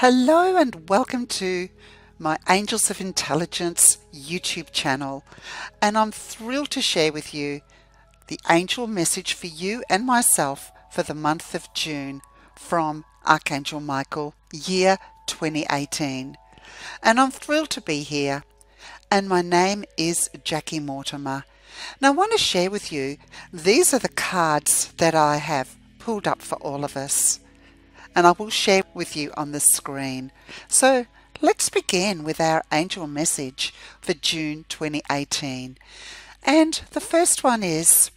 Hello and welcome to my Angels of Intelligence YouTube channel, and I'm thrilled to share with you the angel message for you and myself for the month of June from Archangel Michael, year 2018. And I'm thrilled to be here, and my name is Jackie Mortimer. Now I want to share with you, these are the cards that I have pulled up for all of us, and I will share with you on the screen. So let's begin with our angel message for June 2018. And the first one is,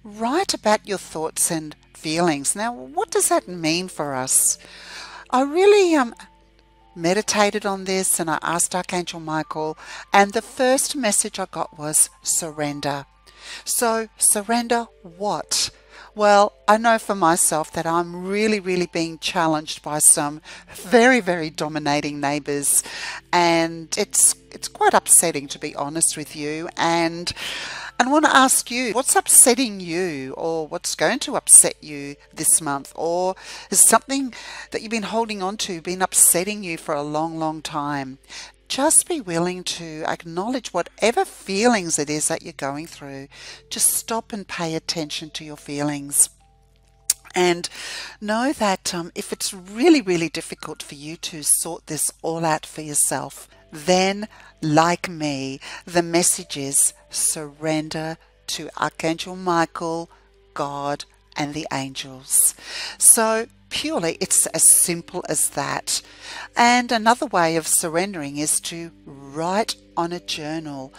write about your thoughts and feelings. Now, what does that mean for us? I really meditated on this, and I asked Archangel Michael, and the first message I got was surrender. So surrender what? Well, I know for myself that I'm really being challenged by some very dominating neighbours, and it's quite upsetting, to be honest with you. And I want to ask you, what's upsetting you, or what's going to upset you this month? Or is something that you've been holding on to been upsetting you for a long time? Just be willing to acknowledge whatever feelings it is that you're going through. Just stop and pay attention to your feelings. And know that if it's really difficult for you to sort this all out for yourself, then, like me, the message is surrender to Archangel Michael, God, and the angels. So purely, it's as simple as that. And another way of surrendering is to write on a journal.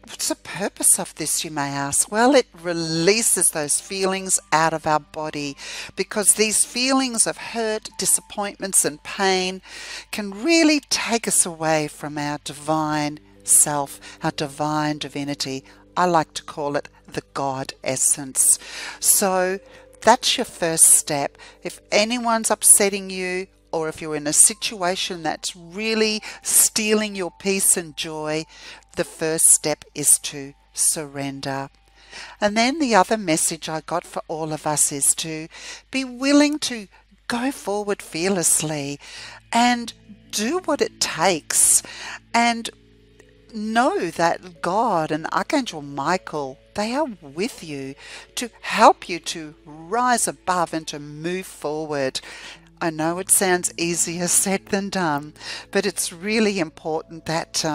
What's the purpose of this, you may ask? Well, it releases those feelings out of our body, because these feelings of hurt, disappointments and pain can really take us away from our divine self, our divine divinity. I like to call it the God essence. So that's your first step. If anyone's upsetting you, or if you're in a situation that's really stealing your peace and joy, the first step is to surrender. And then the other message I got for all of us is to be willing to go forward fearlessly and do what it takes, and know that God and Archangel Michael, they are with you to help you to rise above and to move forward. I know it sounds easier said than done, but it's really important that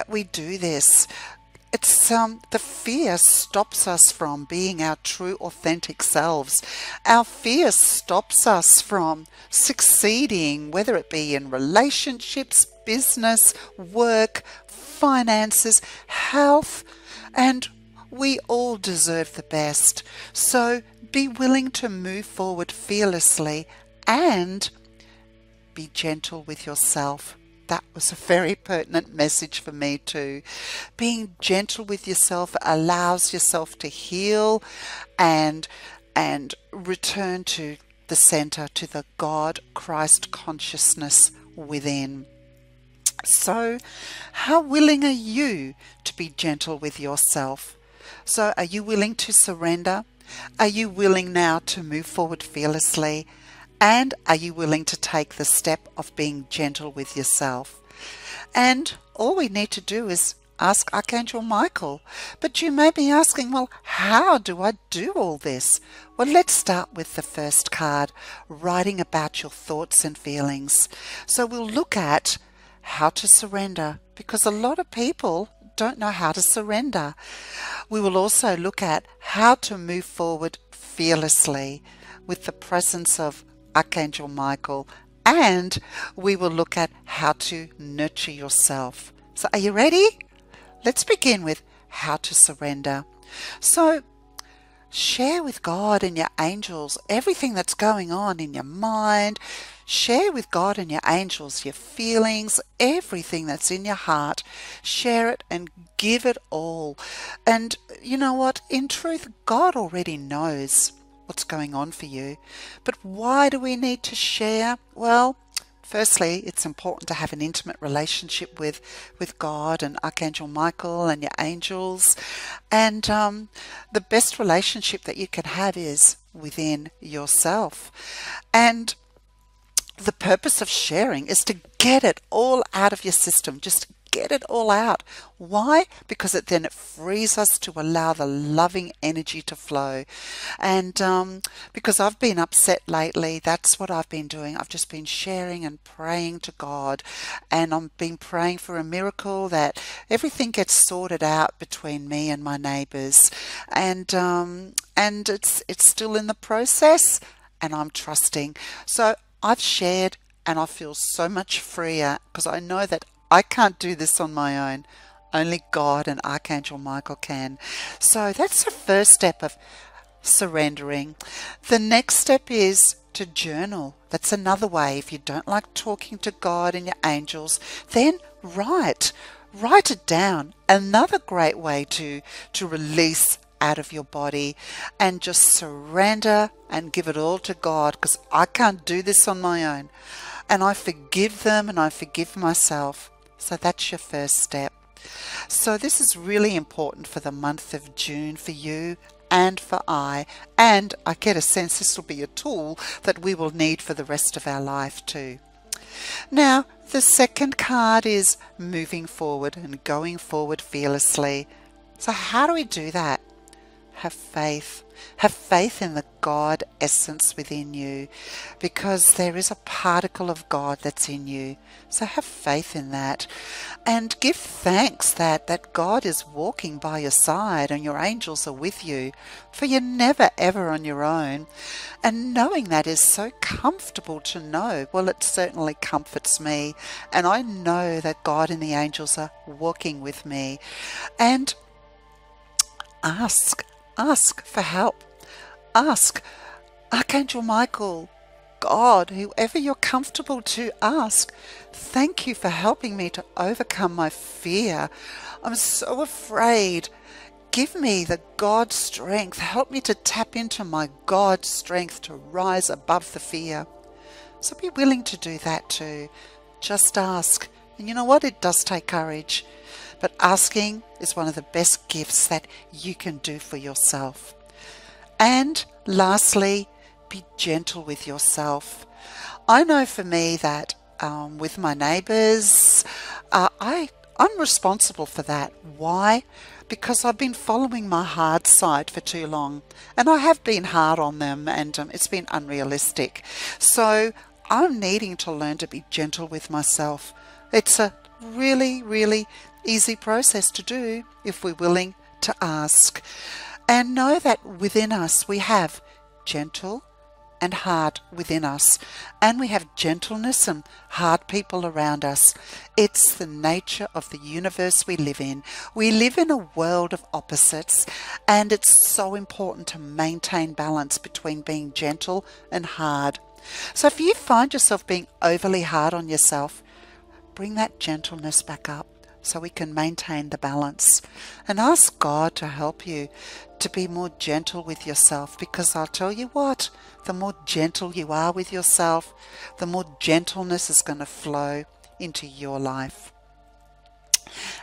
we do this. It's the fear stops us from being our true authentic selves. Our fear stops us from succeeding, whether it be in relationships, business, work, finances, health, and we all deserve the best. So be willing to move forward fearlessly and be gentle with yourself. That was a very pertinent message for me too. Being gentle with yourself allows yourself to heal and return to the center, to the God Christ consciousness within. So, how willing are you to be gentle with yourself? So, are you willing to surrender? Are you willing now to move forward fearlessly? And are you willing to take the step of being gentle with yourself? And all we need to do is ask Archangel Michael. But you may be asking, well, how do I do all this? Well, let's start with the first card, writing about your thoughts and feelings. So we'll look at how to surrender, because a lot of people don't know how to surrender. We will also look at how to move forward fearlessly with the presence of Archangel Michael, and we will look at how to nurture yourself. So are you ready? Let's begin with how to surrender. So share with God and your angels everything that's going on in your mind. Share with God and your angels your feelings, everything that's in your heart. Share it and give it all. And you know what? In truth, God already knows what's going on for you. But why do we need to share? Well, firstly, it's important to have an intimate relationship with God and Archangel Michael and your angels. And the best relationship that you can have is within yourself. And the purpose of sharing is to get it all out of your system. Just get it all out. Why? Because then it frees us to allow the loving energy to flow. And because I've been upset lately, that's what I've been doing. I've just been sharing and praying to God, and I've been praying for a miracle that everything gets sorted out between me and my neighbours. And it's still in the process, and I'm trusting. So I've shared, and I feel so much freer because I know that I can't do this on my own. Only God and Archangel Michael can. So that's the first step of surrendering. The next step is to journal. That's another way. If you don't like talking to God and your angels, then write it down. Another great way to release out of your body and just surrender and give it all to God, because I can't do this on my own. And I forgive them and I forgive myself. So that's your first step. So this is really important for the month of June for you and for and I get a sense this will be a tool that we will need for the rest of our life too. Now, the second card is moving forward and going forward fearlessly. So how do we do that? Have faith. Have faith in the God essence within you, because there is a particle of God that's in you. So have faith in that, and give thanks that God is walking by your side and your angels are with you, for you're never ever on your own. And knowing that is so comfortable to know. Well, it certainly comforts me, and I know that God and the angels are walking with me. And ask for help. Ask Archangel Michael, God, whoever you're comfortable to ask. Thank you for helping me to overcome my fear. I'm so afraid. Give me the God strength. Help me to tap into my God strength to rise above the fear. So be willing to do that too. Just ask. And you know what? It does take courage. But asking is one of the best gifts that you can do for yourself. And lastly, be gentle with yourself. I know for me that with my neighbours, I'm responsible for that. Why? Because I've been following my hard side for too long, and I have been hard on them, and it's been unrealistic. So I'm needing to learn to be gentle with myself. It's a really, really easy process to do if we're willing to ask. And know that within us we have gentle and hard within us, and we have gentleness and hard people around us. It's the nature of the universe we live in. We live in a world of opposites, and it's so important to maintain balance between being gentle and hard. So if you find yourself being overly hard on yourself, bring that gentleness back up so we can maintain the balance, and ask God to help you to be more gentle with yourself, because I'll tell you what, the more gentle you are with yourself, the more gentleness is going to flow into your life.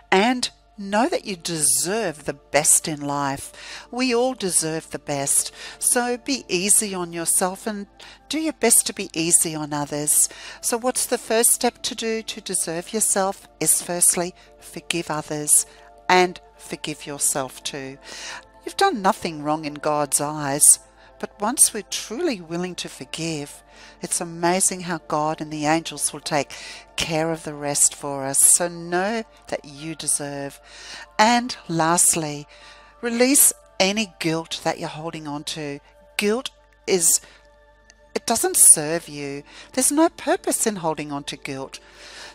And know that you deserve the best in life. We all deserve the best. So be easy on yourself and do your best to be easy on others. So what's the first step to do to deserve yourself is firstly, forgive others and forgive yourself too. You've done nothing wrong in God's eyes, but once we're truly willing to forgive, it's amazing how God and the angels will take care of the rest for us. So know that you deserve. And lastly, release any guilt that you're holding on to. Guilt it doesn't serve you. There's no purpose in holding on to guilt.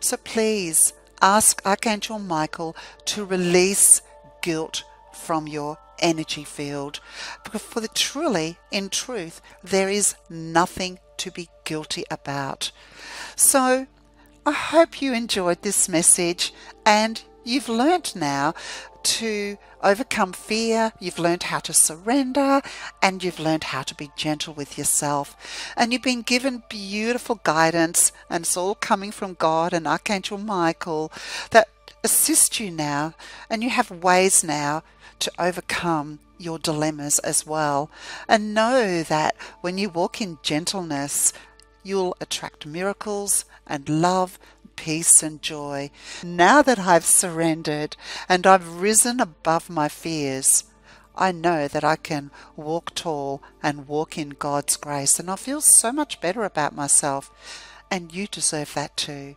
So please ask Archangel Michael to release guilt from your energy field, because truly, in truth, there is nothing to be guilty about. So I hope you enjoyed this message, and you've learnt now to overcome fear, you've learned how to surrender, and you've learned how to be gentle with yourself. And you've been given beautiful guidance, and it's all coming from God and Archangel Michael that assist you now, and you have ways now to overcome your dilemmas as well. And know that when you walk in gentleness, you'll attract miracles and love, peace and joy. Now that I've surrendered and I've risen above my fears, I know that I can walk tall and walk in God's grace, and I feel so much better about myself, and you deserve that too.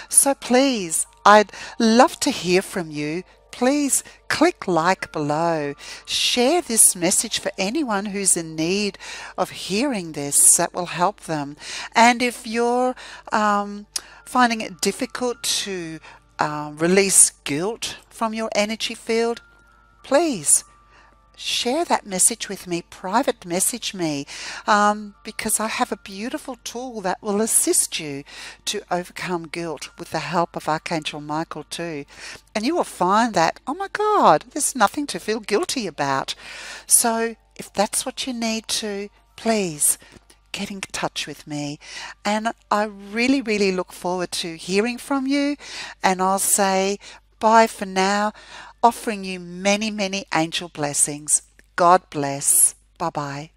So please, I'd love to hear from you. Please click like below. Share this message for anyone who's in need of hearing this. That will help them. And if you're finding it difficult to release guilt from your energy field, please share that message with me, private message me, because I have a beautiful tool that will assist you to overcome guilt with the help of Archangel Michael too. And you will find that, oh my God, there's nothing to feel guilty about. So if that's what you need to, please get in touch with me. And I really, really look forward to hearing from you. And I'll say bye for now, offering you many, many angel blessings. God bless. Bye-bye.